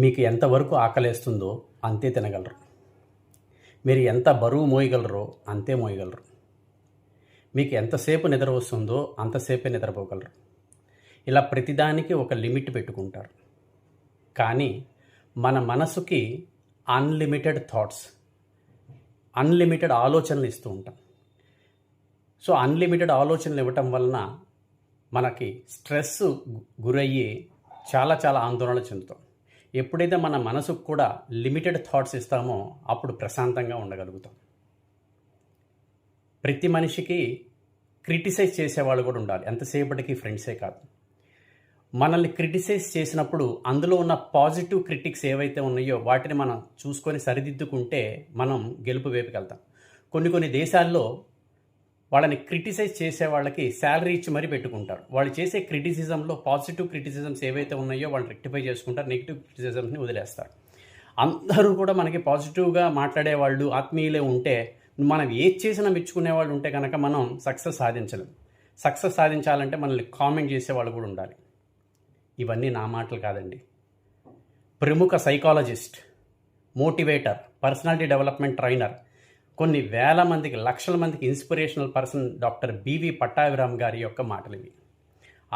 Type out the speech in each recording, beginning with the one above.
మీకు ఎంతవరకు ఆకలేస్తుందో అంతే తినగలరు. మీరు ఎంత బరువు మోయగలరో అంతే మోయగలరు. మీకు ఎంతసేపు నిద్ర వస్తుందో అంతసేపే నిద్రపోగలరు. ఇలా ప్రతిదానికి ఒక లిమిట్ పెట్టుకుంటారు. కానీ మన మనసుకి అన్లిమిటెడ్ థాట్స్, అన్లిమిటెడ్ ఆలోచనలు ఇస్తూ ఉంటాం. సో అన్లిమిటెడ్ ఆలోచనలు ఇవ్వటం వలన మనకి స్ట్రెస్ గురయ్యి చాలా ఆందోళన చెందుతాం. ఎప్పుడైతే మన మనసుకు కూడా లిమిటెడ్ థాట్స్ ఇస్తామో అప్పుడు ప్రశాంతంగా ఉండగలుగుతాం. ప్రతి మనిషికి క్రిటిసైజ్ చేసేవాళ్ళు కూడా ఉండాలి, ఎంతసేపటికి ఫ్రెండ్సే కాదు. మనల్ని క్రిటిసైజ్ చేసినప్పుడు అందులో ఉన్న పాజిటివ్ క్రిటిక్స్ ఏవైతే ఉన్నాయో వాటిని మనం చూసుకొని సరిదిద్దుకుంటే మనం గెలుపు వైపుకి వెళ్తాం. కొన్ని దేశాల్లో వాళ్ళని క్రిటిసైజ్ చేసే వాళ్ళకి శాలరీ ఇచ్చి మరీ పెట్టుకుంటారు. వాళ్ళు చేసే క్రిటిసిజంలో పాజిటివ్ క్రిటిసిజమ్స్ ఏవైతే ఉన్నాయో వాళ్ళు రెక్టిఫై చేసుకుంటారు, నెగిటివ్ క్రిటిసిజమ్స్ని వదిలేస్తారు. అందరూ కూడా మనకి పాజిటివ్గా మాట్లాడేవాళ్ళు, ఆత్మీయులే ఉంటే మనం ఏది చేసినా మెచ్చుకునే వాళ్ళు ఉంటే కనుక మనం సక్సెస్ సాధించలేం. సక్సెస్ సాధించాలంటే మనల్ని కామెంట్ చేసేవాళ్ళు కూడా ఉండాలి. ఇవన్నీ నా మాటలు కాదండి. ప్రముఖ psychologist, motivator, personality development trainer, కొన్ని వేల మందికి, లక్షల మందికి inspirational person doctor BV Pattabhiram గారి యొక్క మాటలు ఇవి.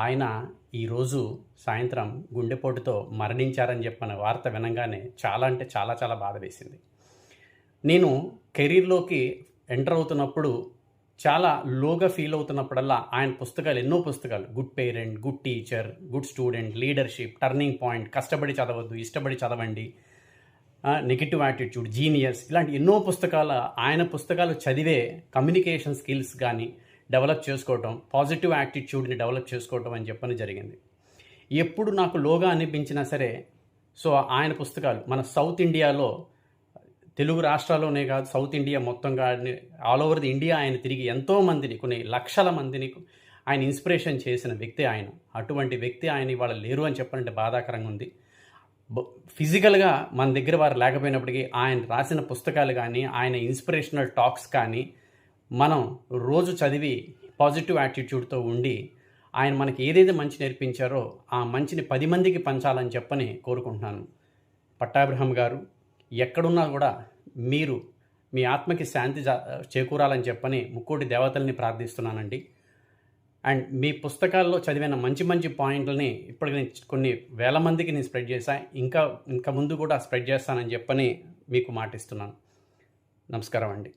ఆయన ఈరోజు సాయంత్రం గుండెపోటుతో మరణించారని చెప్పిన వార్త వినంగానే చాలా బాధ వేసింది. నేను కెరీర్లోకి ఎంటర్ అవుతున్నప్పుడు చాలా లోగా ఫీల్ అవుతున్నప్పుడల్లా ఆయన పుస్తకాలు, ఎన్నో పుస్తకాలు, good parent, good teacher, good student, leadership, turning point, కష్టపడి చదవద్దు, ఇష్టపడి చదవండి, నెగిటివ్ యాటిట్యూడ్, జీనియస్, ఇలాంటి ఎన్నో పుస్తకాలు, ఆయన పుస్తకాలు చదివే కమ్యూనికేషన్ స్కిల్స్ కానీ డెవలప్ చేసుకోవటం, పాజిటివ్ యాటిట్యూడ్ని డెవలప్ చేసుకోవటం అని చెప్పని జరిగింది. ఎప్పుడు నాకు లోగా అనిపించినా సరే, సో ఆయన పుస్తకాలు మన సౌత్ ఇండియాలో, తెలుగు రాష్ట్రాల్లోనే కాదు, సౌత్ ఇండియా మొత్తం కానీ ఆల్ ఓవర్ ది ఇండియా ఆయన తిరిగి ఎంతోమందిని, కొన్ని లక్షల మందిని ఆయన ఇన్స్పిరేషన్ చేసిన వ్యక్తి ఆయన. అటువంటి వ్యక్తి ఆయన ఇవాళ లేరు అని చెప్పాలంటే బాధాకరంగా ఉంది. ఫిజికల్గా మన దగ్గర వారు లేకపోయినప్పటికీ ఆయన రాసిన పుస్తకాలు కానీ, ఆయన ఇన్స్పిరేషనల్ టాక్స్ కానీ మనం రోజు చదివి పాజిటివ్ యాటిట్యూడ్తో ఉండి ఆయన మనకి ఏదైతే మంచి నేర్పించారో ఆ మంచిని 10 మందికి పంచాలని చెప్పని కోరుకుంటున్నాను. పట్టాభిరామ్ గారు ఎక్కడున్నా కూడా మీరు మీ ఆత్మకి శాంతి చేకూరాలని చెప్పని ముక్కోటి దేవతల్ని ప్రార్థిస్తున్నానండి. అండ్ మీ పుస్తకాల్లో చదివిన మంచి పాయింట్లని ఇప్పటికి నేను కొన్ని వేల మందికి నేను స్ప్రెడ్ చేశాను. ఇంకా ముందు కూడా స్ప్రెడ్ చేస్తానని చెప్పని మీకు మాటిస్తున్నాను. నమస్కారం అండి.